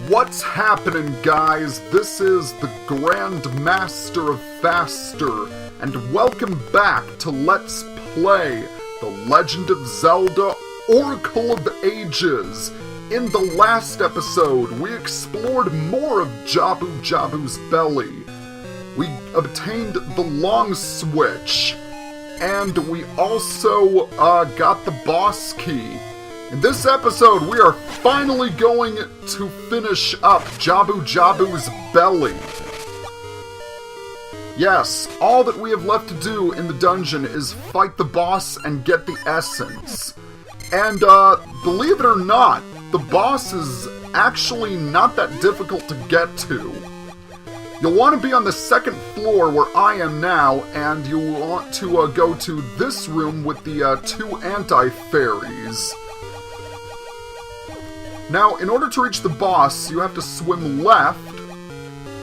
What's happening, guys? This is the Grand Master of Faster, and welcome back to Let's Play The Legend of Zelda Oracle of Ages. In the last episode, we explored more of Jabu Jabu's belly. We obtained the long switch, and we also got the boss key. In this episode, we are finally going to finish up Jabu Jabu's belly. Yes, all that we have left to do in the dungeon is fight the boss and get the essence. And, believe it or not, the boss is actually not that difficult to get to. You'll want to be on the second floor where I am now, and you'll want to go to this room with the two anti-fairies. Now, in order to reach the boss, you have to swim left,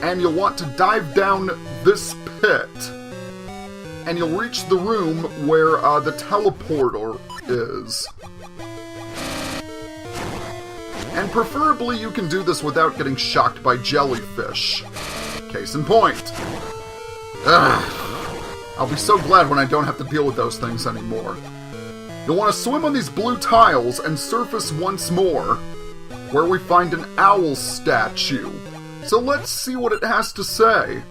and you'll want to dive down this pit, and you'll reach the room where the teleporter is. And preferably you can do this without getting shocked by jellyfish. Case in point. Ugh. I'll be so glad when I don't have to deal with those things anymore. You'll want to swim on these blue tiles and surface once more, where we find an owl statue. So let's see what it has to say.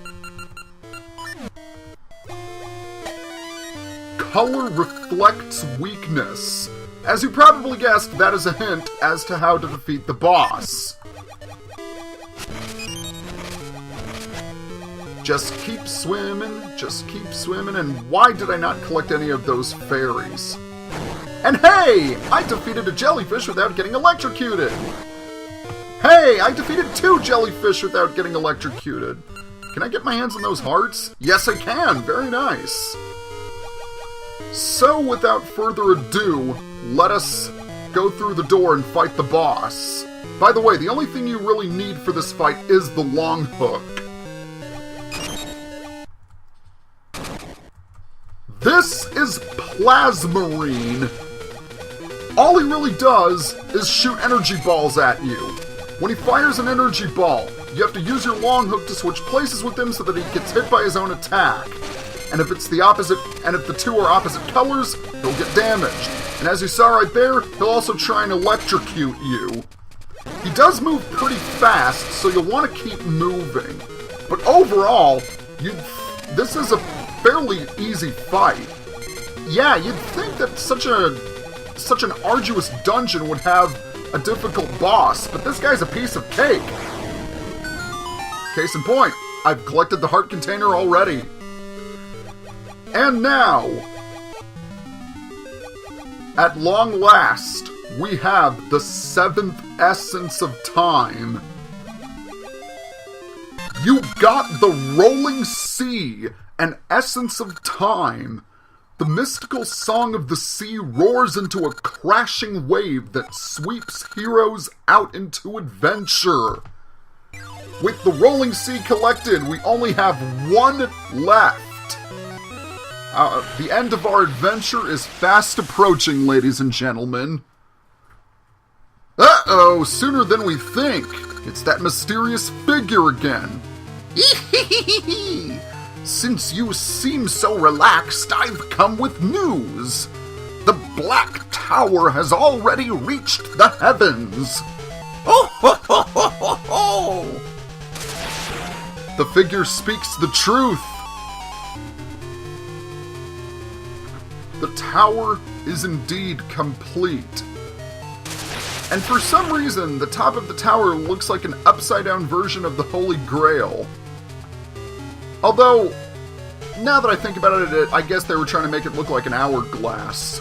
Color reflects weakness. As you probably guessed, that is a hint as to how to defeat the boss. Just keep swimming, and why did I not collect any of those fairies? And hey! I defeated a jellyfish without getting electrocuted! Hey! I defeated 2 jellyfish without getting electrocuted! Can I get my hands on those hearts? Yes, I can! Very nice! So, without further ado, let us go through the door and fight the boss. By the way, the only thing you really need for this fight is the long hook. This is Plasmarine. All he really does is shoot energy balls at you. When he fires an energy ball, you have to use your long hook to switch places with him so that he gets hit by his own attack. And if it's the opposite, and if the two are opposite colors, he'll get damaged. And as you saw right there, he'll also try and electrocute you. He does move pretty fast, so you'll want to keep moving. But overall, this is a fairly easy fight. Yeah, you'd think that such an arduous dungeon would have a difficult boss, but this guy's a piece of cake. Case in point, I've collected the heart container already. And now, at long last, we have the 7th Essence of Time. You got the Rolling Sea, an Essence of Time. The mystical song of the sea roars into a crashing wave that sweeps heroes out into adventure. With the Rolling Sea collected, we only have 1 left. The end of our adventure is fast approaching, ladies and gentlemen. Uh-oh, sooner than we think. It's that mysterious figure again. Since you seem so relaxed, I've come with news. The Black Tower has already reached the heavens. Oh, ho, ho, ho, ho, ho. The figure speaks the truth. The tower is indeed complete. And for some reason, the top of the tower looks like an upside-down version of the Holy Grail. Although, now that I think about it, I guess they were trying to make it look like an hourglass.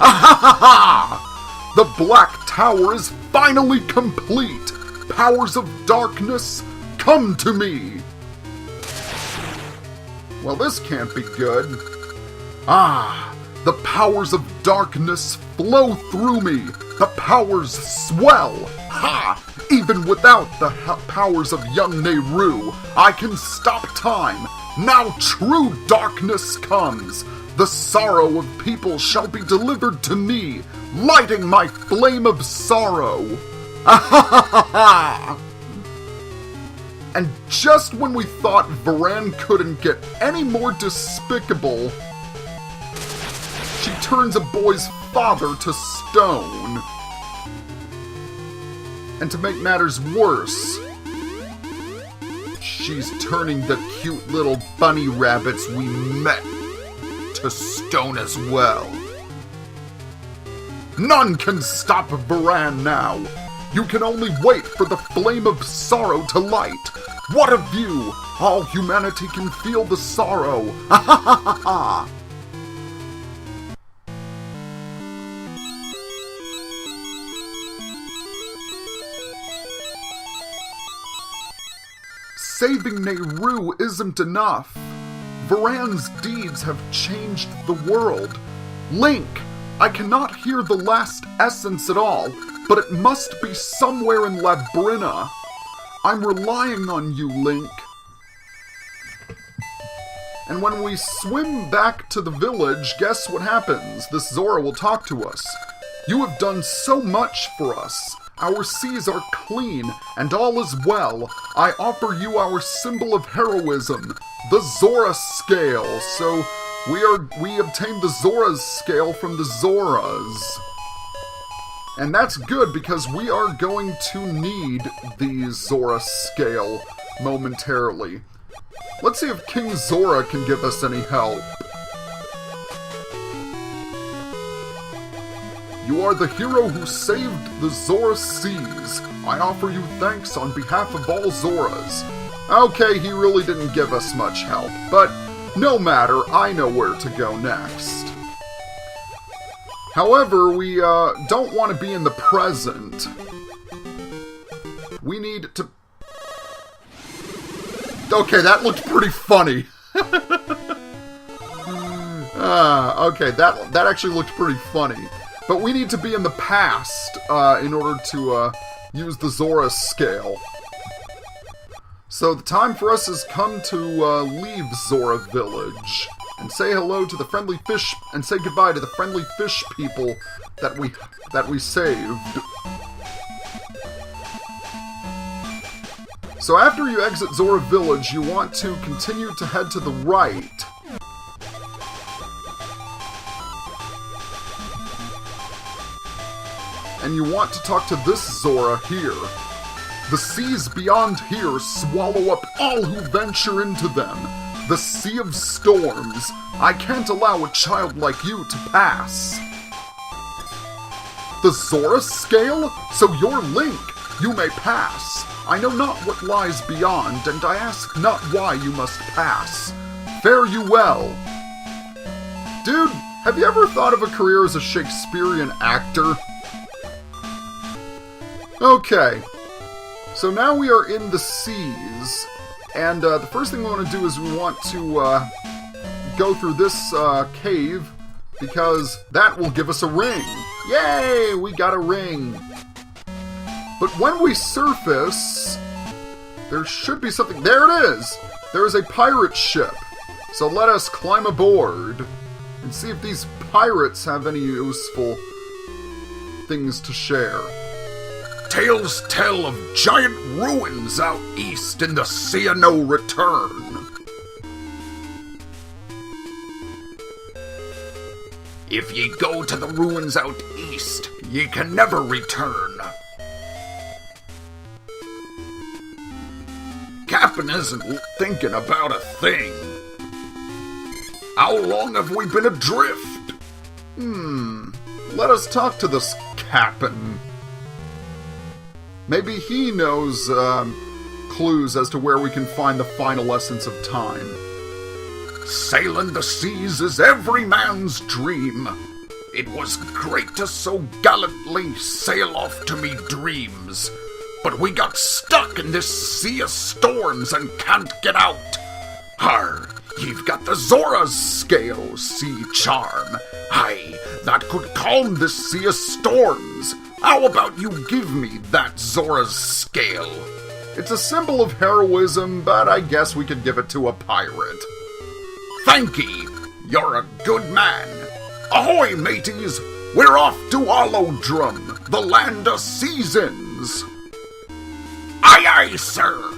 Ah-ha-ha-ha! The Black Tower is finally complete! Powers of darkness, come to me! Well, this can't be good. Ah, the powers of darkness flow through me. The powers swell. Ha! Even without the powers of young Nehru, I can stop time. Now true darkness comes. The sorrow of people shall be delivered to me, lighting my flame of sorrow. And just when we thought Varan couldn't get any more despicable, she turns a boy's father to stone. And to make matters worse, she's turning the cute little bunny rabbits we met to stone as well. None can stop Varan now. You can only wait for the flame of sorrow to light. What a view! All humanity can feel the sorrow. Ha ha ha ha ha! Saving Nehru isn't enough. Varan's deeds have changed the world. Link, I cannot hear the last essence at all, but it must be somewhere in Labyrinth. I'm relying on you, Link. And when we swim back to the village, guess what happens? This Zora will talk to us. You have done so much for us. Our seas are clean, and all is well. I offer you our symbol of heroism, the Zora Scale. So we obtained the Zora's Scale from the Zoras. And that's good because we are going to need the Zora Scale momentarily. Let's see if King Zora can give us any help. You are the hero who saved the Zora Seas. I offer you thanks on behalf of all Zoras. Okay, he really didn't give us much help, but no matter, I know where to go next. However, we don't want to be in the present. We need to... Okay, that looked pretty funny. Okay, that actually looked pretty funny. But we need to be in the past in order to use the Zora Scale. So the time for us has come to leave Zora Village and say hello to the friendly fish and say goodbye to the friendly fish people that we saved. So after you exit Zora Village, you want to continue to head to the right. And you want to talk to this Zora here. The seas beyond here swallow up all who venture into them. The Sea of Storms. I can't allow a child like you to pass. The Zora Scale? So you're Link. You may pass. I know not what lies beyond, and I ask not why you must pass. Fare you well. Dude, have you ever thought of a career as a Shakespearean actor? Okay, so now we are in the seas, and the first thing we want to do is we want to go through this cave, because that will give us a ring. Yay, we got a ring. But when we surface, there should be something. There it is! There is a pirate ship. So let us climb aboard and see if these pirates have any useful things to share. Tales tell of giant ruins out east in the Sea of No Return. If ye go to the ruins out east, ye can never return. Captain isn't thinking about a thing. How long have we been adrift? Let us talk to this captain. Maybe he knows clues as to where we can find the final essence of time. Sailing the seas is every man's dream. It was great to so gallantly sail off to me dreams. But we got stuck in this sea of storms and can't get out. Har, you've got the Zora's Scale, sea charm. Aye, that could calm this sea of storms. How about you give me that Zora's Scale? It's a symbol of heroism, but I guess we could give it to a pirate. Thank ye. You're a good man. Ahoy, mateys. We're off to Hollowdrum, the land of seasons. seas. Aye, aye, sir.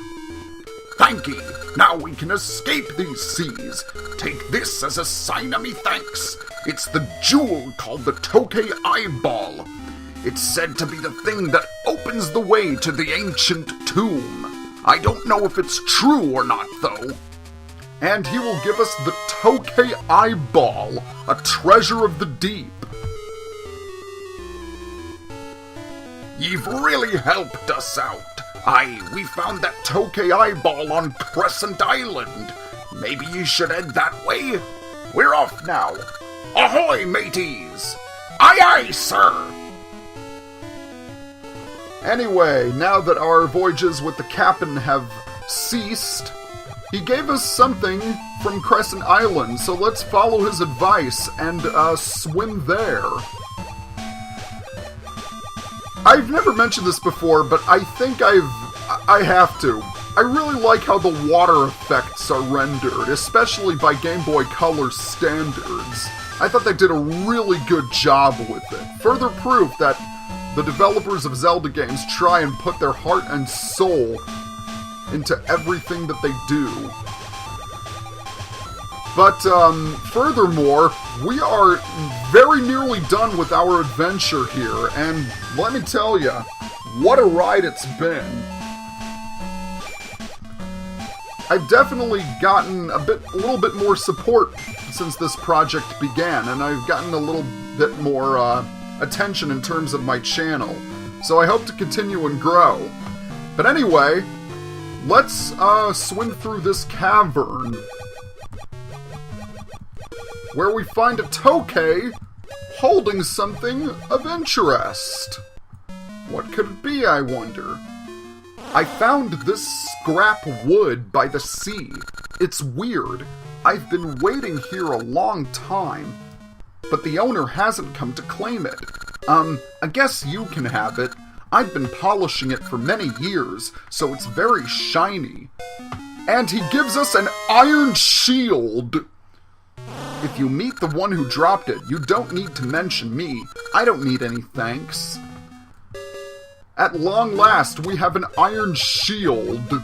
Thank ye. Now we can escape these seas. Take this as a sign of me thanks. It's the jewel called the Tokay Eyeball. It's said to be the thing that opens the way to the ancient tomb. I don't know if it's true or not, though. And he will give us the Tokay Eyeball, a treasure of the deep. You've really helped us out. Aye, we found that Tokay Eyeball on Crescent Island. Maybe you should head that way? We're off now. Ahoy, mateys! Aye, aye, sir! Anyway, now that our voyages with the captain have ceased, he gave us something from Crescent Island, so let's follow his advice and swim there. I've never mentioned this before, but I think I have to. I really like how the water effects are rendered, especially by Game Boy Color standards. I thought they did a really good job with it. Further proof that the developers of Zelda games try and put their heart and soul into everything that they do. But, furthermore, we are very nearly done with our adventure here, and let me tell you, what a ride it's been. I've definitely gotten a little bit more support since this project began, and I've gotten a little bit more, attention in terms of my channel, so I hope to continue and grow. But anyway, let's, swim through this cavern, where we find a Tokay holding something of interest. What could it be, I wonder? I found this scrap wood by the sea. It's weird. I've been waiting here a long time, but the owner hasn't come to claim it. I guess you can have it. I've been polishing it for many years, so it's very shiny. And he gives us an iron shield! If you meet the one who dropped it, you don't need to mention me. I don't need any thanks. At long last, we have an iron shield.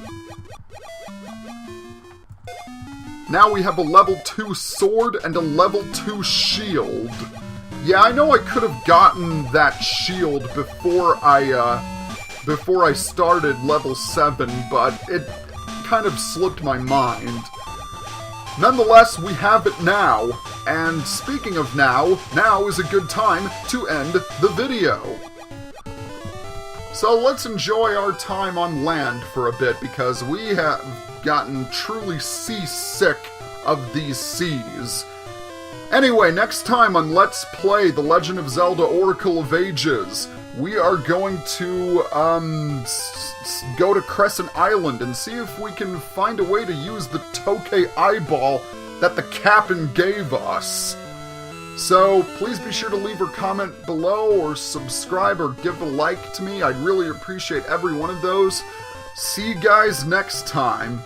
Now we have a level 2 sword and a level 2 shield. Yeah, I know I could have gotten that shield before I started level 7, but it kind of slipped my mind. Nonetheless, we have it now, and speaking of now is a good time to end the video. So let's enjoy our time on land for a bit, because we have gotten truly seasick of these seas. Anyway, next time on Let's Play The Legend of Zelda Oracle of Ages, we are going to, go to Crescent Island and see if we can find a way to use the Tokay Eyeball that the captain gave us. So, please be sure to leave a comment below or subscribe or give a like to me. I'd really appreciate every one of those. See you guys next time.